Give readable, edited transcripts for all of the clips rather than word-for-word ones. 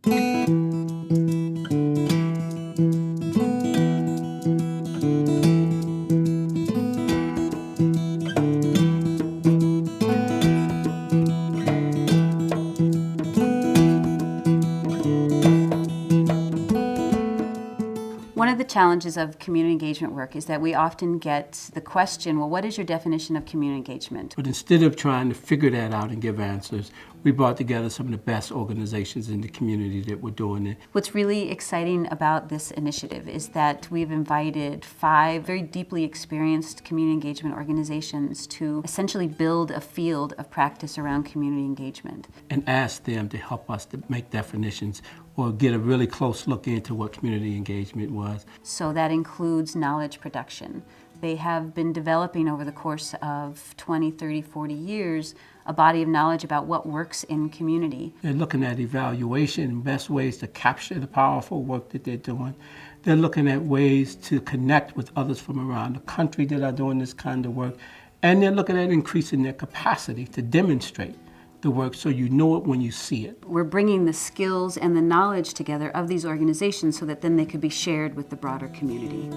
One of the challenges of community engagement work is that we often get the question, well, what is your definition of community engagement? But instead of trying to figure that out and give answers, we brought together some of the best organizations in the community that were doing it. What's really exciting about this initiative is that we've invited 5 very deeply experienced community engagement organizations to essentially build a field of practice around community engagement. And ask them to help us to make definitions or get a really close look into what community engagement was. So that includes knowledge production. They have been developing over the course of 20, 30, 40 years a body of knowledge about what works in community. They're looking at evaluation and best ways to capture the powerful work that they're doing. They're looking at ways to connect with others from around the country that are doing this kind of work. And they're looking at increasing their capacity to demonstrate the work so you know it when you see it. We're bringing the skills and the knowledge together of these organizations so that then they could be shared with the broader community.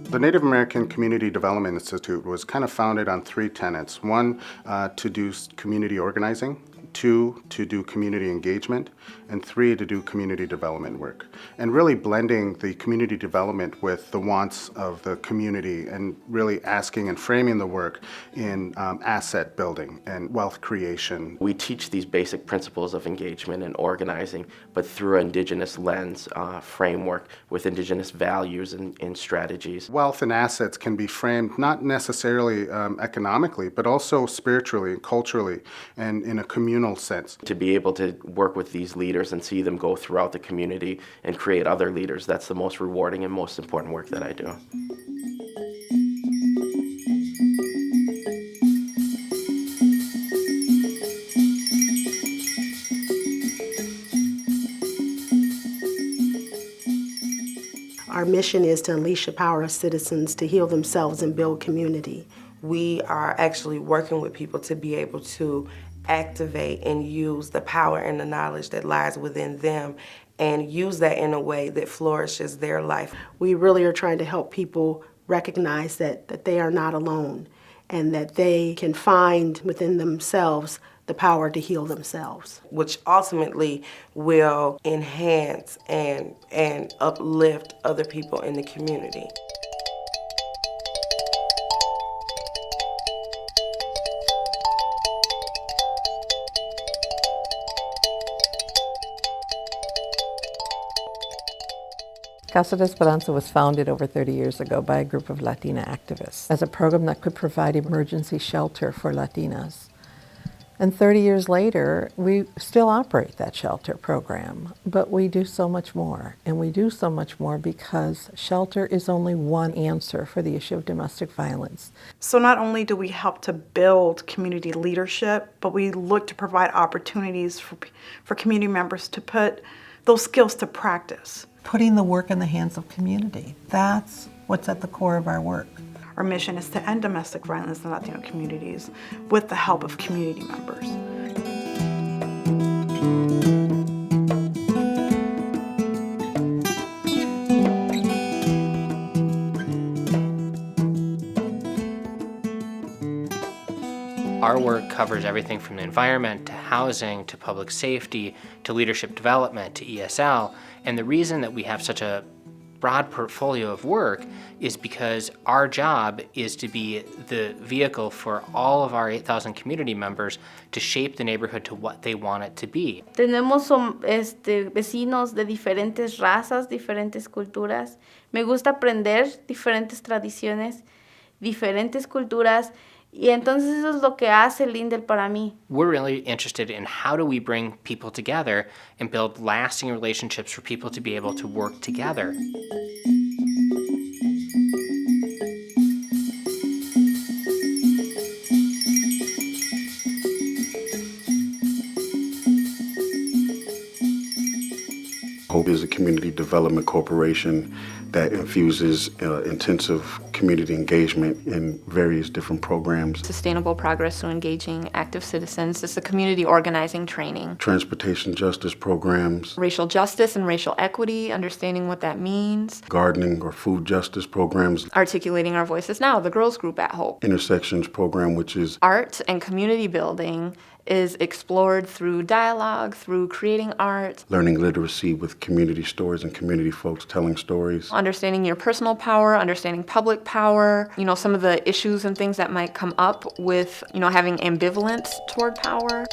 The Native American Community Development Institute was kind of founded on 3 tenets. 1, to do community organizing. 2, to do community engagement, and 3, to do community development work. And really blending the community development with the wants of the community and really asking and framing the work in asset building and wealth creation. We teach these basic principles of engagement and organizing, but through an indigenous lens framework with indigenous values and strategies. Wealth and assets can be framed not necessarily economically, but also spiritually and culturally and in a communal sense. To be able to work with these leaders and see them go throughout the community and create other leaders, that's the most rewarding and most important work that I do. Our mission is to unleash the power of citizens to heal themselves and build community. We are actually working with people to be able to activate and use the power and the knowledge that lies within them and use that in a way that flourishes their life. We really are trying to help people recognize that they are not alone and that they can find within themselves the power to heal themselves. Which ultimately will enhance and uplift other people in the community. Casa de Esperanza was founded over 30 years ago by a group of Latina activists as a program that could provide emergency shelter for Latinas. And 30 years later, we still operate that shelter program, but we do so much more. And we do so much more because shelter is only one answer for the issue of domestic violence. So not only do we help to build community leadership, but we look to provide opportunities for community members to put those skills to practice. Putting the work in the hands of community. That's what's at the core of our work. Our mission is to end domestic violence in Latino communities with the help of community members. Our work covers everything from the environment to housing to public safety to leadership development to ESL. And the reason that we have such a broad portfolio of work is because our job is to be the vehicle for all of our 8,000 community members to shape the neighborhood to what they want it to be. Tenemos vecinos de diferentes razas, diferentes culturas. Me gusta aprender diferentes tradiciones, diferentes culturas. Y entonces eso es lo que hace Lindell para mí. We're really interested in how do we bring people together and build lasting relationships for people to be able to work together. is a community development corporation that infuses intensive community engagement in various different programs. Sustainable progress through engaging active citizens. It's a community organizing training. Transportation justice programs. Racial justice and racial equity, understanding what that means. Gardening or food justice programs. Articulating Our Voices Now, the girls group at Hope. Intersections program, which is art and community building is explored through dialogue, through creating art. Learning literacy with community stories and community folks telling stories. Understanding your personal power, understanding public power, some of the issues and things that might come up with, having ambivalence toward power.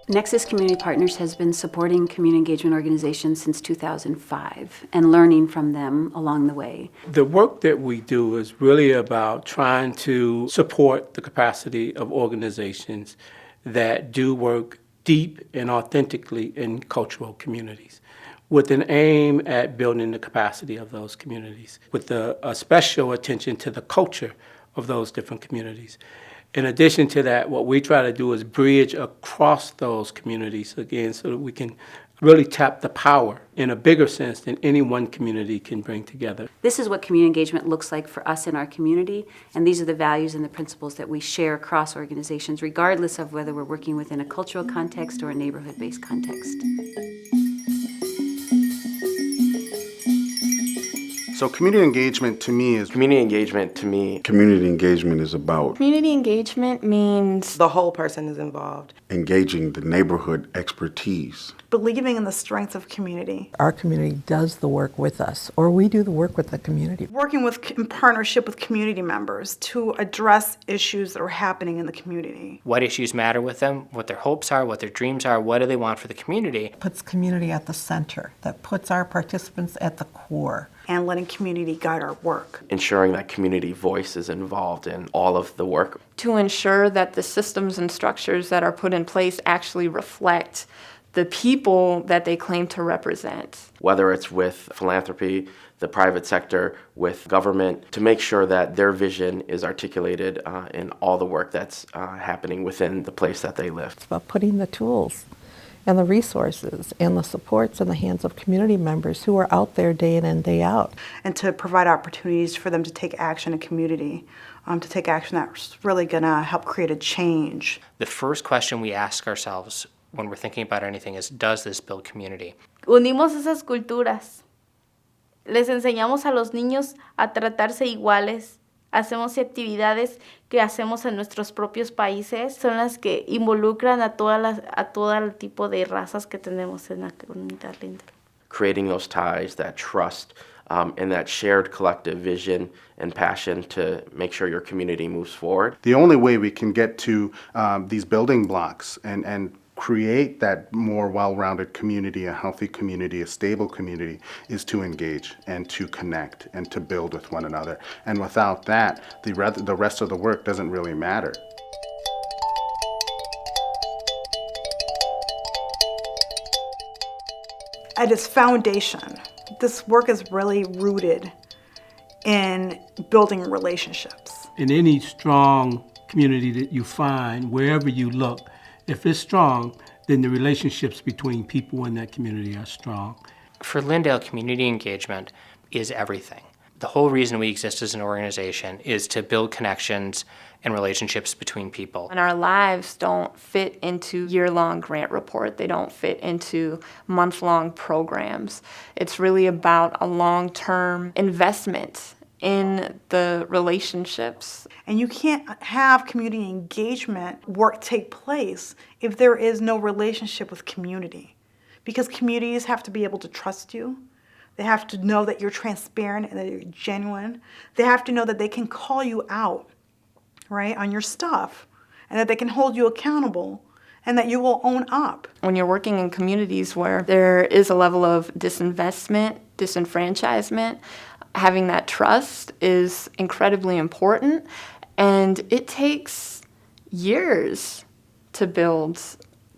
Nexus Community Partners has been supporting community engagement organizations since 2005 and learning from them along the way. The work that we do is really about trying to support the capacity of organizations that do work deep and authentically in cultural communities, with an aim at building the capacity of those communities, with a special attention to the culture of those different communities. In addition to that, what we try to do is bridge across those communities again so that we can really tap the power in a bigger sense than any one community can bring together. This is what community engagement looks like for us in our community, and these are the values and the principles that we share across organizations, regardless of whether we're working within a cultural context or a neighborhood-based context. So community engagement to me is... Community engagement to me... Community engagement is about... Community engagement means... The whole person is involved. Engaging the neighborhood expertise. Believing in the strength of community. Our community does the work with us, or we do the work with the community. Working in partnership with community members to address issues that are happening in the community. What issues matter with them, what their hopes are, what their dreams are, what do they want for the community. Puts community at the center, that puts our participants at the core. And letting community guide our work. Ensuring that community voice is involved in all of the work. To ensure that the systems and structures that are put in place actually reflect the people that they claim to represent. Whether it's with philanthropy, the private sector, with government, to make sure that their vision is articulated in all the work that's happening within the place that they live. It's about putting the tools and the resources and the supports in the hands of community members who are out there day in and day out. And to provide opportunities for them to take action in community, to take action that's really going to help create a change. The first question we ask ourselves when we're thinking about anything is, does this build community? Unimos esas culturas. Les enseñamos a los niños a tratarse iguales. Hacemos actividades que hacemos en nuestros propios países, son las que involucran a todo el tipo de razas que tenemos en la comunidad linda. Creating those ties, that trust, and that shared collective vision and passion to make sure your community moves forward. The only way we can get to these building blocks and create that more well-rounded community, a healthy community, a stable community, is to engage and to connect and to build with one another. And without that, the rest of the work doesn't really matter. At its foundation, this work is really rooted in building relationships. In any strong community that you find, wherever you look, if it's strong, then the relationships between people in that community are strong. For Lyndale, community engagement is everything. The whole reason we exist as an organization is to build connections and relationships between people. And our lives don't fit into year-long grant report. They don't fit into month-long programs. It's really about a long-term investment in the relationships. And you can't have community engagement work take place if there is no relationship with community. Because communities have to be able to trust you. They have to know that you're transparent and that you're genuine. They have to know that they can call you out, right, on your stuff, and that they can hold you accountable, and that you will own up. When you're working in communities where there is a level of disinvestment, disenfranchisement, having that trust is incredibly important, and it takes years to build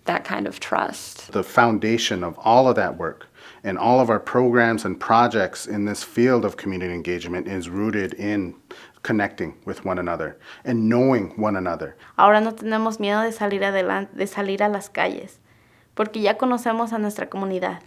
that kind of trust. The foundation of all of that work And all of our programs and projects in this field of community engagement is rooted in connecting with one another and knowing one another. Ahora no tenemos miedo de salir adelante, de salir a las calles, porque ya conocemos a nuestra comunidad.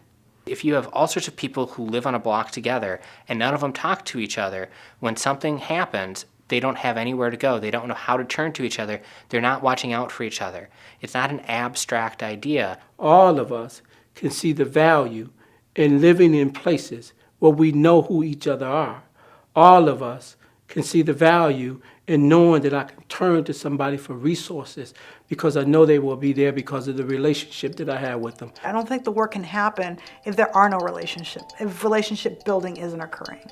If you have all sorts of people who live on a block together and none of them talk to each other, when something happens, they don't have anywhere to go. They don't know how to turn to each other. They're not watching out for each other. It's not an abstract idea. All of us can see the value in living in places where we know who each other are. All of us can see the value in knowing that I can turn to somebody for resources because I know they will be there because of the relationship that I have with them. I don't think the work can happen if there are no relationships, if relationship building isn't occurring.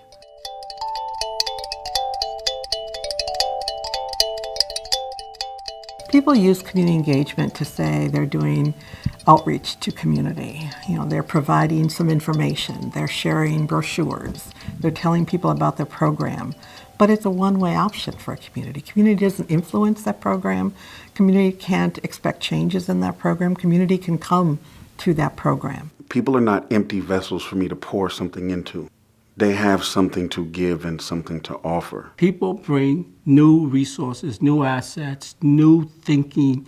People use community engagement to say they're doing outreach to community. They're providing some information, they're sharing brochures, they're telling people about their program. But it's a one-way option for a community. Community doesn't influence that program. Community can't expect changes in that program. Community can come to that program. People are not empty vessels for me to pour something into. They have something to give and something to offer. People bring new resources, new assets, new thinking,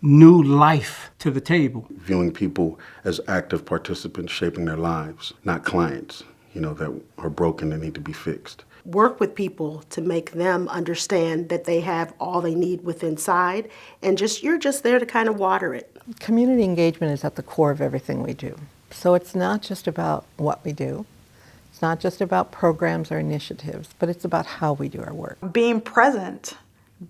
new life to the table. Viewing people as active participants shaping their lives, not clients, that are broken and need to be fixed. Work with people to make them understand that they have all they need within inside, and you're just there to kind of water it. Community engagement is at the core of everything we do. So it's not just about what we do. It's not just about programs or initiatives, but it's about how we do our work. Being present,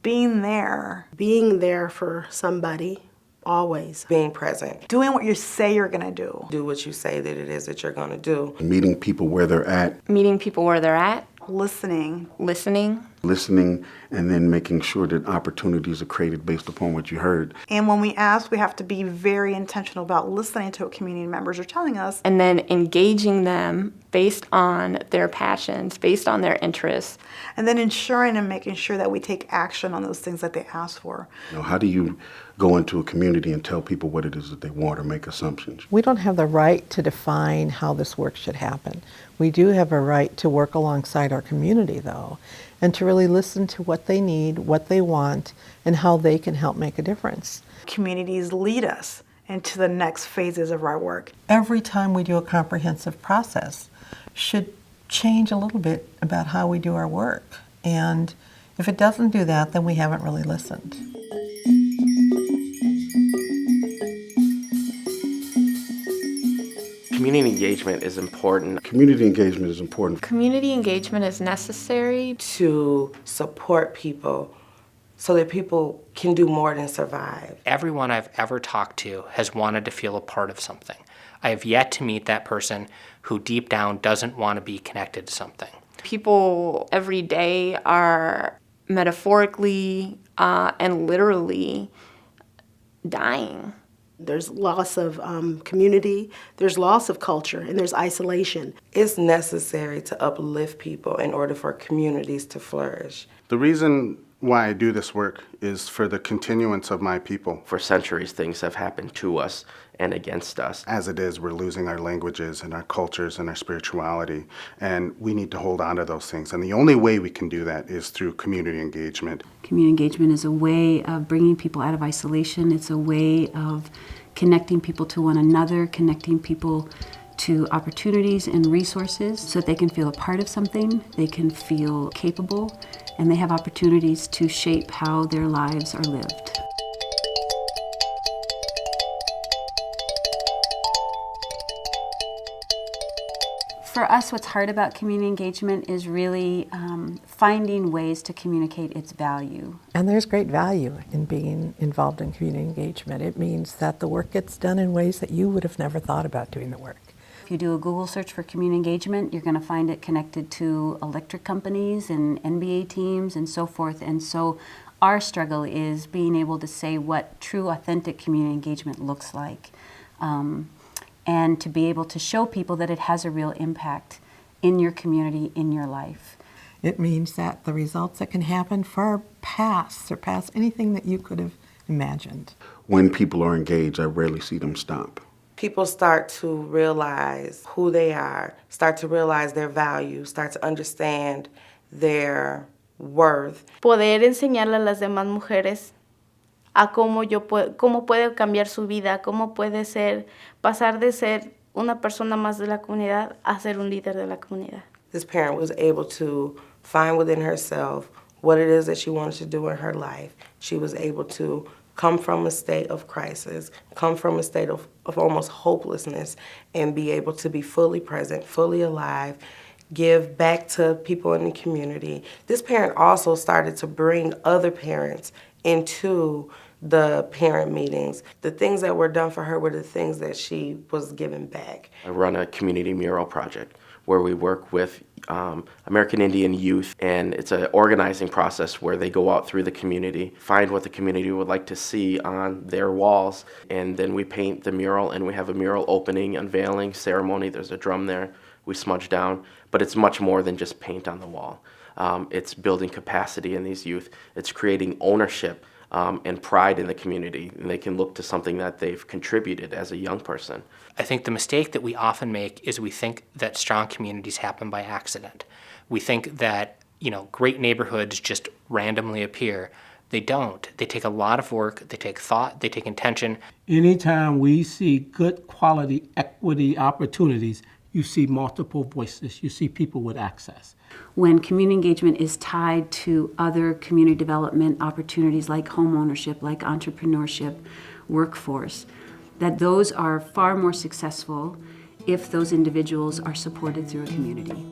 being there. Being there for somebody, always. Being present. Doing what you say you're going to do. Do what you say that it is that you're going to do. Meeting people where they're at. Meeting people where they're at. Listening. Listening. Listening, and then making sure that opportunities are created based upon what you heard. And when we ask, we have to be very intentional about listening to what community members are telling us. And then engaging them based on their passions, based on their interests. And then ensuring and making sure that we take action on those things that they ask for. How do you go into a community and tell people what it is that they want or make assumptions? We don't have the right to define how this work should happen. We do have a right to work alongside our community, though, and to really listen to what they need, what they want, and how they can help make a difference. Communities lead us into the next phases of our work. Every time we do a comprehensive process should change a little bit about how we do our work. And if it doesn't do that, then we haven't really listened. Community engagement is important. Community engagement is important. Community engagement is necessary to support people so that people can do more than survive. Everyone I've ever talked to has wanted to feel a part of something. I have yet to meet that person who deep down doesn't want to be connected to something. People every day are metaphorically and literally dying. There's loss of community, there's loss of culture, and there's isolation. It's necessary to uplift people in order for communities to flourish. The reason why I do this work is for the continuance of my people. For centuries, things have happened to us and against us. As it is, we're losing our languages and our cultures and our spirituality, and we need to hold on to those things. And the only way we can do that is through community engagement. Community engagement is a way of bringing people out of isolation. It's a way of connecting people to one another, connecting people to opportunities and resources so that they can feel a part of something, they can feel capable, and they have opportunities to shape how their lives are lived. For us, what's hard about community engagement is really finding ways to communicate its value. And there's great value in being involved in community engagement. It means that the work gets done in ways that you would have never thought about doing the work. If you do a Google search for community engagement, you're going to find it connected to electric companies and NBA teams and so forth. And so our struggle is being able to say what true, authentic community engagement looks like. And to be able to show people that it has a real impact in your community, in your life. It means that the results that can happen far surpass anything that you could have imagined. When people are engaged, I rarely see them stop. people start to realize who they are, start to realize their value, start to understand their worth. Poder enseñarle a las demás mujeres a cómo puede cambiar su vida, cómo puede pasar de ser una persona más de la comunidad a ser un líder de la comunidad. This parent was able to find within herself what it is that she wanted to do in her life. She was able to come from a state of crisis, come from a state of almost hopelessness, and be able to be fully present, fully alive, give back to people in the community. This parent also started to bring other parents into the parent meetings. The things that were done for her were the things that she was giving back. I run a community mural project where we work with American Indian youth, and it's an organizing process where they go out through the community, find what the community would like to see on their walls, and then we paint the mural, and we have a mural opening, unveiling ceremony. There's a drum there. We smudge down, but it's much more than just paint on the wall. It's building capacity in these youth. It's creating ownership and pride in the community, and they can look to something that they've contributed as a young person. I think the mistake that we often make is we think that strong communities happen by accident. We think that, great neighborhoods just randomly appear. They don't. They take a lot of work, they take thought, they take intention. Anytime we see good quality equity opportunities, you see multiple voices, you see people with access. When community engagement is tied to other community development opportunities like home ownership, like entrepreneurship, workforce, that those are far more successful if those individuals are supported through a community.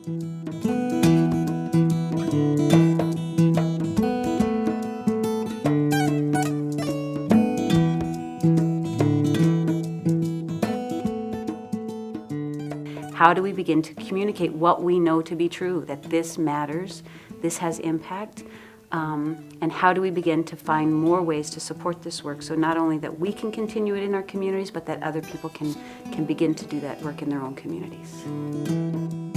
How do we begin to communicate what we know to be true, that this matters, this has impact, and how do we begin to find more ways to support this work so not only that we can continue it in our communities, but that other people can begin to do that work in their own communities.